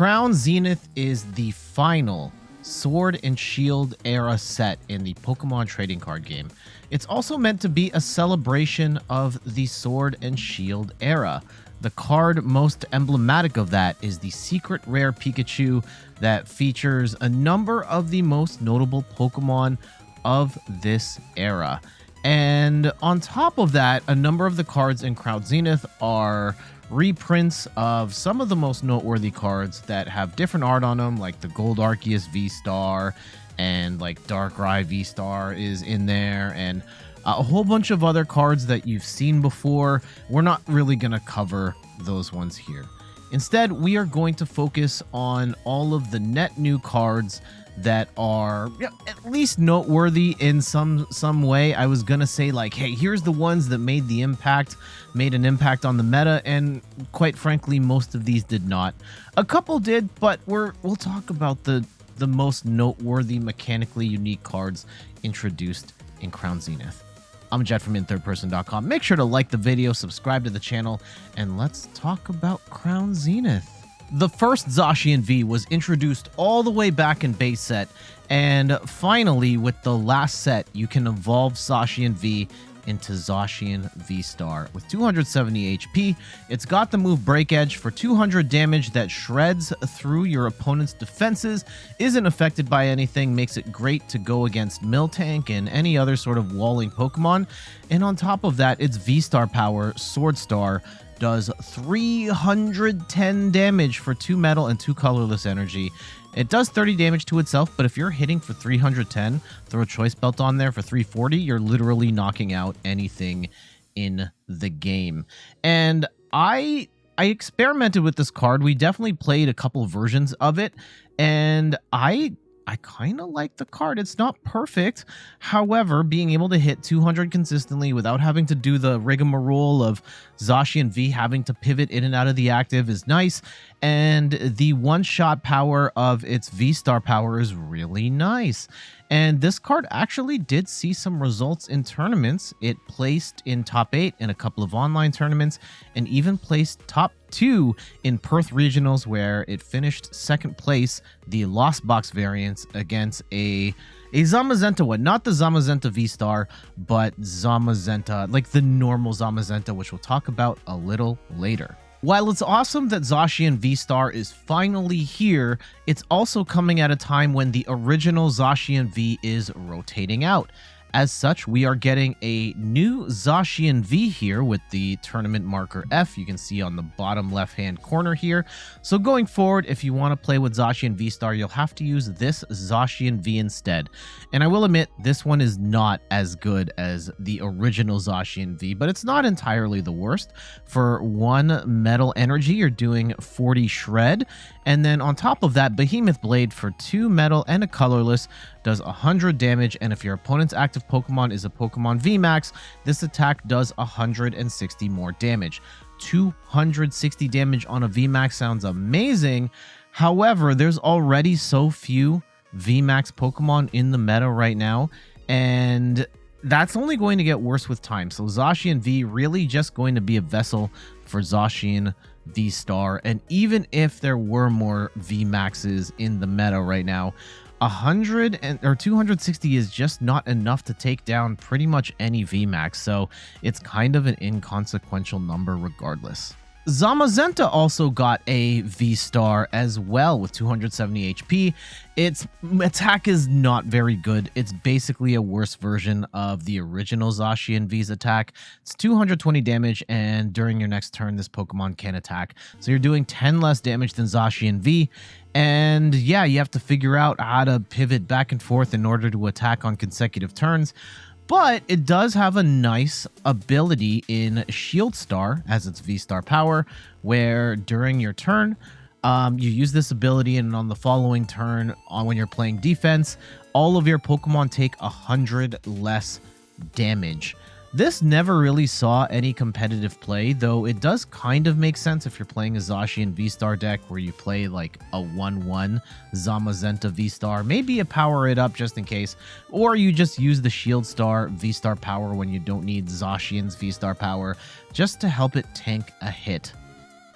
Crown Zenith is the final Sword and Shield era set in the Pokemon trading card game. It's also meant to be a celebration of the Sword and Shield era. The card most emblematic of that is the secret rare Pikachu that features a number of the most notable Pokemon of this era. And on top of that, a number of the cards in Crown Zenith are reprints of some of the most noteworthy cards that have different art on them, like the Gold Arceus V-Star and like Darkrai V-Star is in there, and a whole bunch of other cards that you've seen before. We're not really going to cover those ones here. Instead, we are going to focus on all of the net new cards that are at least noteworthy in some way. I was gonna say, like, hey, here's the ones that made an impact on the meta, and quite frankly, most of these did not. A couple did, but we'll talk about the most noteworthy, mechanically unique cards introduced in Crown Zenith. I'm Jet from inthirdperson.com. Make sure to like the video, subscribe to the channel, and let's talk about Crown Zenith. The first Zacian V was introduced all the way back in base set, and finally with the last set you can evolve Zacian V into Zacian VSTAR. With 270 HP, it's got the move Break Edge for 200 damage that shreds through your opponent's defenses, isn't affected by anything, makes it great to go against Miltank and any other sort of walling Pokemon, and on top of that, its V-Star power, Sword Star, does 310 damage for 2 metal and 2 colorless energy. It does 30 damage to itself, but if you're hitting for 310, throw a choice belt on there for 340, you're literally knocking out anything in the game. And I experimented with this card. We definitely played a couple versions of it, and I kind of like the card. It's not perfect. However, being able to hit 200 consistently without having to do the rigmarole of Zacian V having to pivot in and out of the active is nice. And the one-shot power of its V-Star power is really nice. And this card actually did see some results in tournaments. It placed in top 8 in a couple of online tournaments, and even placed top 2 in Perth Regionals, where it finished second place, the Lost Box variants, against a Zamazenta one. Not the Zamazenta V-Star, but Zamazenta, like the normal Zamazenta, which we'll talk about a little later. While it's awesome that Zacian V-Star is finally here, it's also coming at a time when the original Zacian V is rotating out. As such, we are getting a new Zacian V here with the tournament marker F. You can see on the bottom left-hand corner here. So going forward, if you want to play with Zacian V-Star, you'll have to use this Zacian V instead. And I will admit, this one is not as good as the original Zacian V, but it's not entirely the worst. For 1 metal energy, you're doing 40 shred. And then on top of that, Behemoth Blade for 2 metal and a colorless does 100 damage, and if your opponent's active Pokemon is a Pokemon VMAX, this attack does 160 more damage. 260 damage on a VMAX sounds amazing. However, there's already so few VMAX Pokemon in the meta right now, and that's only going to get worse with time. So Zacian V really just going to be a vessel for Zacian V-Star, and even if there were more VMAXs in the meta right now, 260 is just not enough to take down pretty much any VMAX, so it's kind of an inconsequential number regardless. Zamazenta also got a V-Star as well with 270 HP. Its attack is not very good. It's basically a worse version of the original Zacian V's attack. It's 220 damage, and during your next turn, this Pokemon can attack. So you're doing 10 less damage than Zacian V. And yeah, you have to figure out how to pivot back and forth in order to attack on consecutive turns. But it does have a nice ability in Shield Star as its V-Star power, where during your turn, you use this ability, and on the following turn, when you're playing defense, all of your Pokemon take 100 less damage. This never really saw any competitive play, though it does kind of make sense if you're playing a Zacian V-Star deck where you play like a 1-1 Zamazenta V-Star, maybe a power it up just in case, or you just use the Shield Star V-Star power when you don't need Zacian's V-Star power just to help it tank a hit.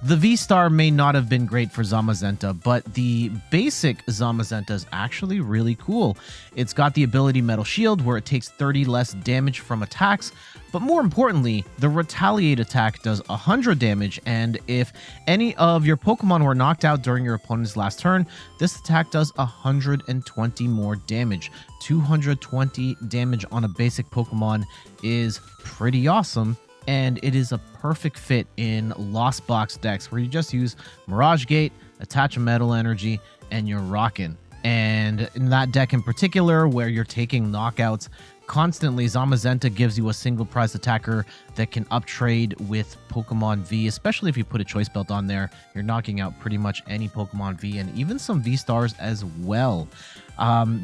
The V-Star may not have been great for Zamazenta, but the basic Zamazenta is actually really cool. It's got the ability Metal Shield, where it takes 30 less damage from attacks, but more importantly, the Retaliate attack does 100 damage, and if any of your Pokemon were knocked out during your opponent's last turn, this attack does 120 more damage. 220 damage on a basic Pokemon is pretty awesome. And it is a perfect fit in Lost Box decks where you just use Mirage Gate, attach a Metal Energy, and you're rocking. And in that deck in particular, where you're taking knockouts constantly, Zamazenta gives you a single prize attacker that can uptrade with Pokemon V, especially if you put a Choice Belt on there. You're knocking out pretty much any Pokemon V and even some V-Stars as well.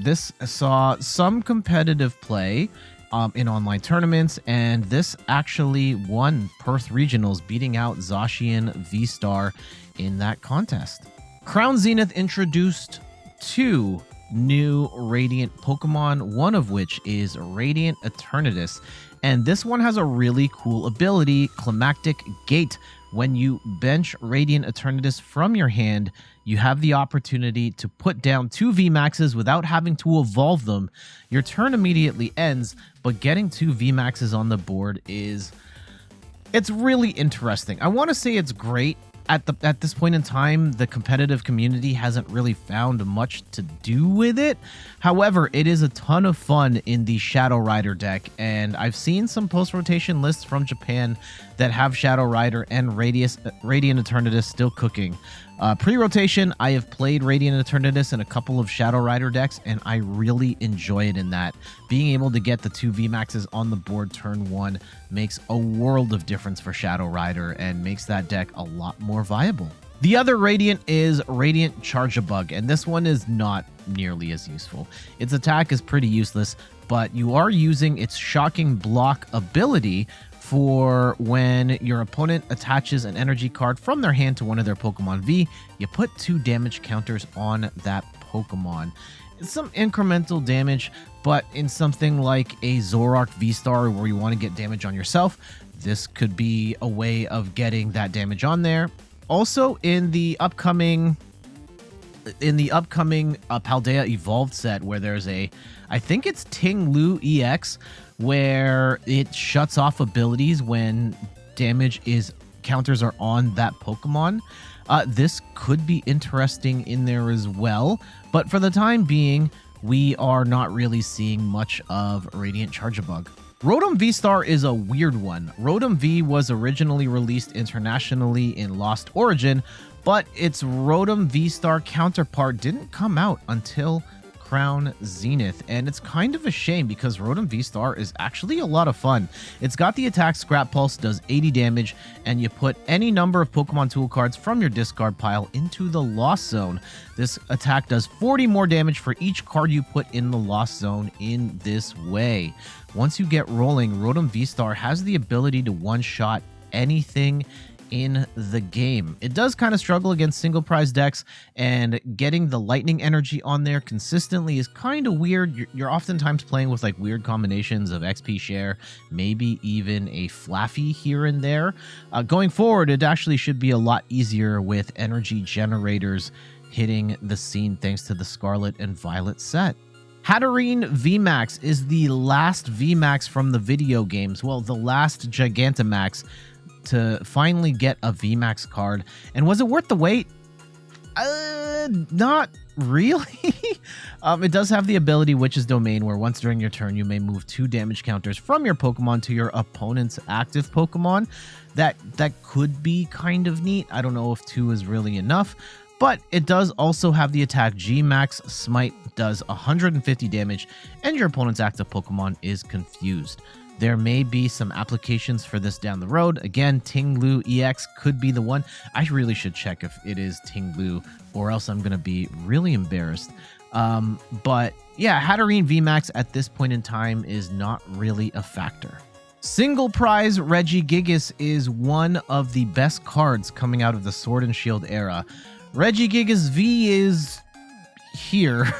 This saw some competitive play in online tournaments, and this actually won Perth Regionals, beating out Zacian VSTAR in that contest. Crown Zenith introduced 2 new Radiant Pokemon, one of which is Radiant Eternatus, and this one has a really cool ability, Climactic Gate. When you bench Radiant Eternatus from your hand, you have the opportunity to put down 2 VMAXs without having to evolve them. Your turn immediately ends, but getting 2 VMAXs on the board it's really interesting. I want to say it's great. At this point in time, the competitive community hasn't really found much to do with it. However, it is a ton of fun in the Shadow Rider deck, and I've seen some post-rotation lists from Japan that have Shadow Rider and Radiant Eternatus still cooking. Pre-rotation, I have played Radiant Eternatus in a couple of Shadow Rider decks, and I really enjoy it in that. Being able to get the 2 VMAXs on the board turn 1 makes a world of difference for Shadow Rider and makes that deck a lot more viable. The other Radiant is Radiant Charge-a-Bug, and this one is not nearly as useful. Its attack is pretty useless, but you are using its Shocking Block ability for when your opponent attaches an energy card from their hand to one of their Pokemon V, you put 2 damage counters on that Pokemon. It's some incremental damage, but in something like a Zoroark V-Star where you want to get damage on yourself, this could be a way of getting that damage on there. Also, in the upcoming Paldea Evolved set, where there's I think it's Ting Lu EX, where it shuts off abilities when counters are on that Pokemon. This could be interesting in there as well, but for the time being, we are not really seeing much of Radiant Charge-a-Bug. Rotom V-Star is a weird one. Rotom V was originally released internationally in Lost Origin, but its Rotom V-Star counterpart didn't come out until Crown Zenith, and it's kind of a shame because Rotom V-Star is actually a lot of fun. It's got the attack Scrap Pulse, does 80 damage, and you put any number of Pokemon tool cards from your discard pile into the Lost Zone. This attack does 40 more damage for each card you put in the Lost Zone in this way. Once you get rolling, Rotom V-Star has the ability to one-shot anything in the game. It does kind of struggle against single prize decks, and getting the lightning energy on there consistently is kind of weird. You're oftentimes playing with like weird combinations of XP share, maybe even a Flaffy here and there. Going forward, it actually should be a lot easier with energy generators hitting the scene thanks to the Scarlet and Violet set. Hatterene VMAX is the last VMAX from the video games. Well, the last Gigantamax to finally get a VMAX card. And was it worth the wait? Not really. It does have the ability Witch's Domain, where once during your turn you may move 2 damage counters from your Pokemon to your opponent's active Pokemon. That could be kind of neat. I don't know if 2 is really enough, but it does also have the attack G-Max. Smite does 150 damage, and your opponent's active Pokemon is confused. There may be some applications for this down the road. Again, Ting Lu EX could be the one. I really should check if it is Ting Lu, or else I'm going to be really embarrassed. But yeah, Hatterene VMAX at this point in time is not really a factor. Single prize Regigigas is one of the best cards coming out of the Sword and Shield era. Regigigas V is here.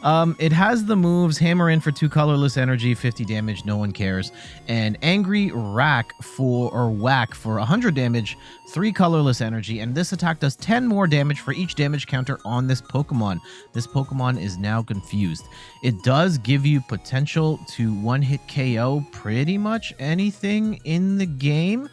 It has the moves Hammer In for 2 colorless energy, 50 damage, no one cares, and Angry Whack for 100 damage, 3 colorless energy, and this attack does 10 more damage for each damage counter on this Pokemon. This Pokemon is now confused. It does give you potential to one-hit KO pretty much anything in the game,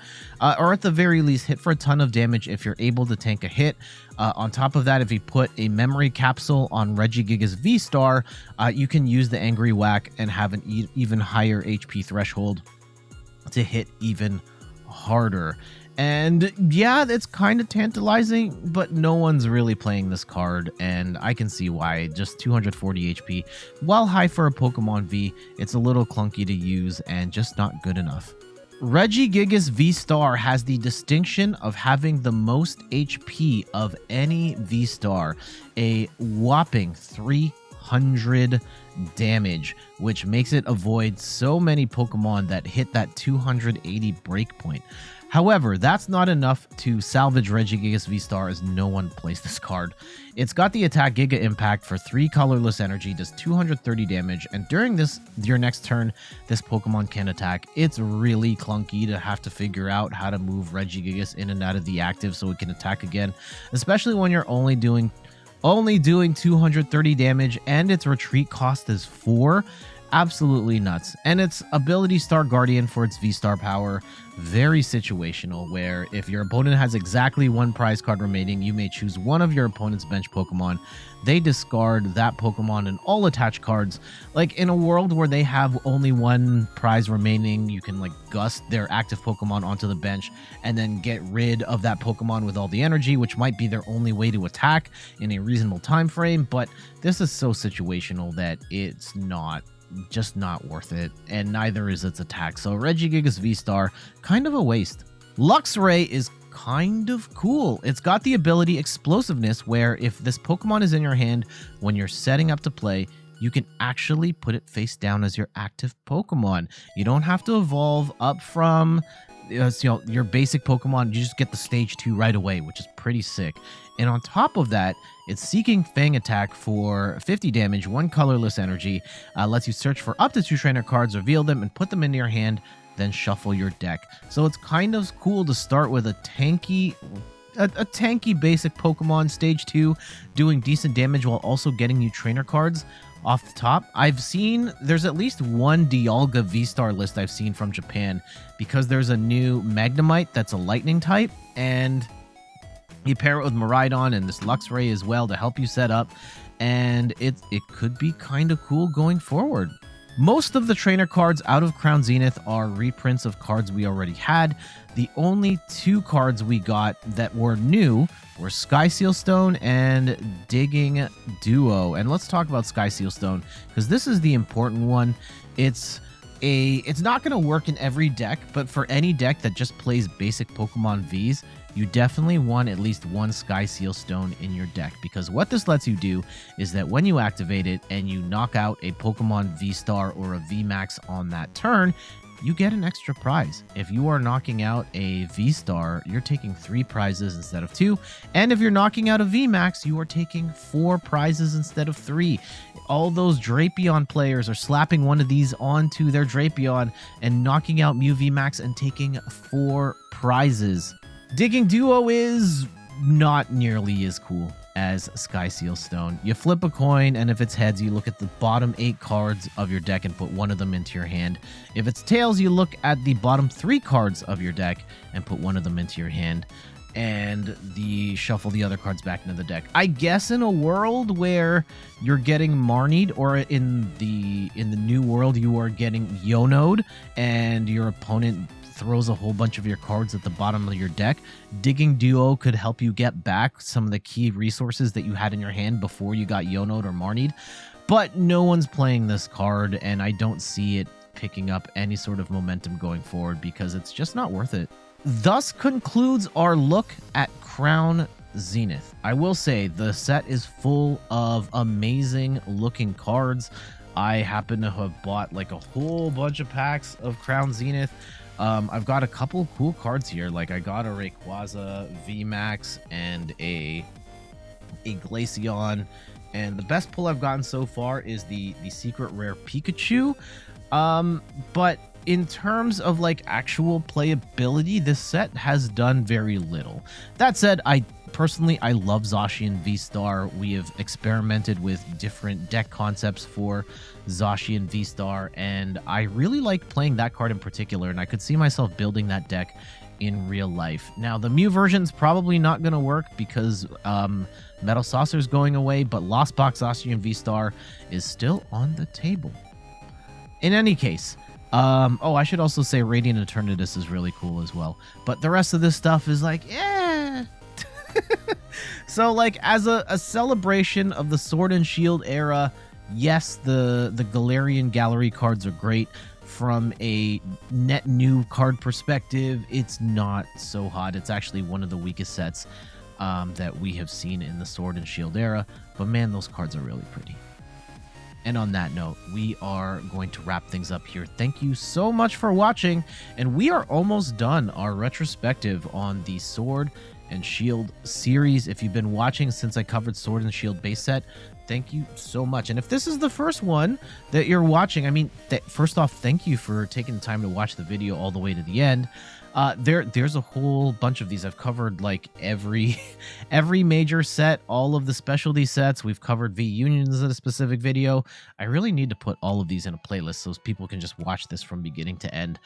or at the very least hit for a ton of damage if you're able to tank a hit. On top of that, if you put a memory capsule on Regigigas V-Star, you can use the Angry Whack and have an even higher HP threshold to hit even harder. And yeah, it's kind of tantalizing, but no one's really playing this card, and I can see why. Just 240 HP, while high for a Pokemon V, it's a little clunky to use and just not good enough. Regigigas V-Star has the distinction of having the most HP of any V-Star, a whopping 300 damage, which makes it avoid so many Pokemon that hit that 280 breakpoint. However, that's not enough to salvage Regigigas V-Star, as no one plays this card. It's got the attack Giga Impact for 3 colorless energy, does 230 damage, and during your next turn, this Pokemon can attack. It's really clunky to have to figure out how to move Regigigas in and out of the active so it can attack again, especially when you're only doing 230 damage and its retreat cost is 4. Absolutely nuts. And its ability Star Guardian for its V-Star power, very situational, where if your opponent has exactly 1 prize card remaining, you may choose one of your opponent's bench Pokemon. They discard that Pokemon and all attached cards. Like in a world where they have only 1 prize remaining, you can like gust their active Pokemon onto the bench and then get rid of that Pokemon with all the energy, which might be their only way to attack in a reasonable time frame. But this is so situational that it's just not worth it, and neither is its attack. So Regigigas V-Star, kind of a waste. Luxray is kind of cool. It's got the ability Explosiveness, where if this Pokemon is in your hand when you're setting up to play, you can actually put it face down as your active Pokemon. You don't have to evolve up from your basic Pokemon. You just get the stage 2 right away, which is pretty sick. And on top of that, it's Seeking Fang attack for 50 damage, 1 colorless energy, lets you search for up to 2 trainer cards, reveal them, and put them into your hand, then shuffle your deck. So it's kind of cool to start with a tanky basic Pokemon stage 2 doing decent damage while also getting you trainer cards off the top. I've seen there's at least 1 Dialga V-Star list I've seen from Japan, because there's a new Magnemite that's a lightning type, and you pair it with Miraidon and this Luxray as well to help you set up, and it could be kind of cool going forward. Most of the trainer cards out of Crown Zenith are reprints of cards we already had. The only 2 cards we got that were new were Sky Seal Stone and Digging Duo. And let's talk about Sky Seal Stone, because this is the important one. It's not going to work in every deck, but for any deck that just plays basic Pokemon Vs, you definitely want at least 1 Sky Seal Stone in your deck, because what this lets you do is that when you activate it and you knock out a Pokemon V-Star or a V-Max on that turn, you get an extra prize. If you are knocking out a V-Star, you're taking 3 prizes instead of 2. And if you're knocking out a V-Max, you are taking 4 prizes instead of 3. All those Drapion players are slapping one of these onto their Drapion and knocking out Mew V-Max and taking 4 prizes. Digging Duo is not nearly as cool as Sky Seal Stone. You flip a coin, and if it's heads, you look at the bottom 8 cards of your deck and put one of them into your hand. If it's tails, you look at the bottom 3 cards of your deck and put one of them into your hand, and shuffle the other cards back into the deck. I guess in a world where you're getting Marnied, or in the new world you are getting Yonode, and your opponent throws a whole bunch of your cards at the bottom of your deck, Digging Duo could help you get back some of the key resources that you had in your hand before you got Yonode or Marnied. But no one's playing this card, and I don't see it picking up any sort of momentum going forward, because it's just not worth it. Thus concludes our look at Crown Zenith. I will say the set is full of amazing looking cards. I happen to have bought like a whole bunch of packs of Crown Zenith. I've got a couple cool cards here. Like I got a Rayquaza VMAX and a Glaceon And the best pull I've gotten so far is the secret rare Pikachu. But in terms of like actual playability, this set has done very little. That said, I love Zacian VSTAR. We have experimented with different deck concepts for Zacian VSTAR, and I really like playing that card in particular, and I could see myself building that deck in real life. Now, the Mew version's probably not going to work because Metal Saucer's going away, but Lost Box Zacian VSTAR is still on the table. In any case, oh, I should also say Radiant Eternatus is really cool as well. But the rest of this stuff is like, eh. So, like, as a celebration of the Sword and Shield era, yes, the Galarian Gallery cards are great. From a net new card perspective, it's not so hot. It's actually one of the weakest sets that we have seen in the Sword and Shield era. But man, those cards are really pretty. And on that note, we are going to wrap things up here. Thank you so much for watching, and we are almost done our retrospective on the Sword and Shield series. If you've been watching since I covered Sword and Shield base set, thank you so much. And if this is the first one that you're watching, I mean, first off, thank you for taking the time to watch the video all the way to the end. There's a whole bunch of these. I've covered like every major set, all of the specialty sets. We've covered V Unions in a specific video. I really need to put all of these in a playlist so people can just watch this from beginning to end.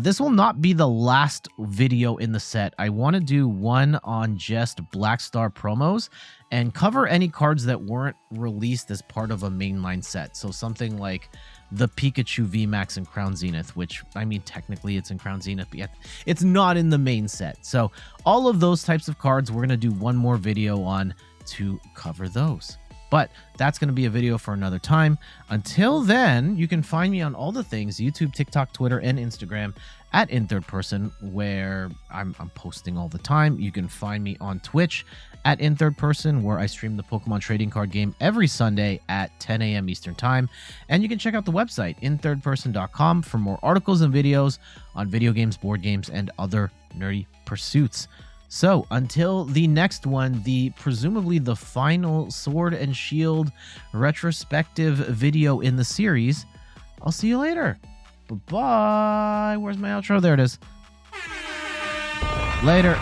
This will not be the last video in the set. I want to do one on just Black Star promos and cover any cards that weren't released as part of a mainline set. So something like the Pikachu VMAX in Crown Zenith, which, I mean, technically it's in Crown Zenith, but yet it's not in the main set. So all of those types of cards, we're going to do one more video on to cover those. But that's going to be a video for another time. Until then, you can find me on all the things, YouTube, TikTok, Twitter, and Instagram at In Third Person, where I'm posting all the time. You can find me on Twitch at In Third Person, where I stream the Pokemon trading card game every Sunday at 10 a.m. Eastern Time. And you can check out the website, inthirdperson.com, for more articles and videos on video games, board games, and other nerdy pursuits. So until the next one, presumably the final Sword and Shield retrospective video in the series, I'll see you later. Bye-bye. Where's my outro? There it is. Later.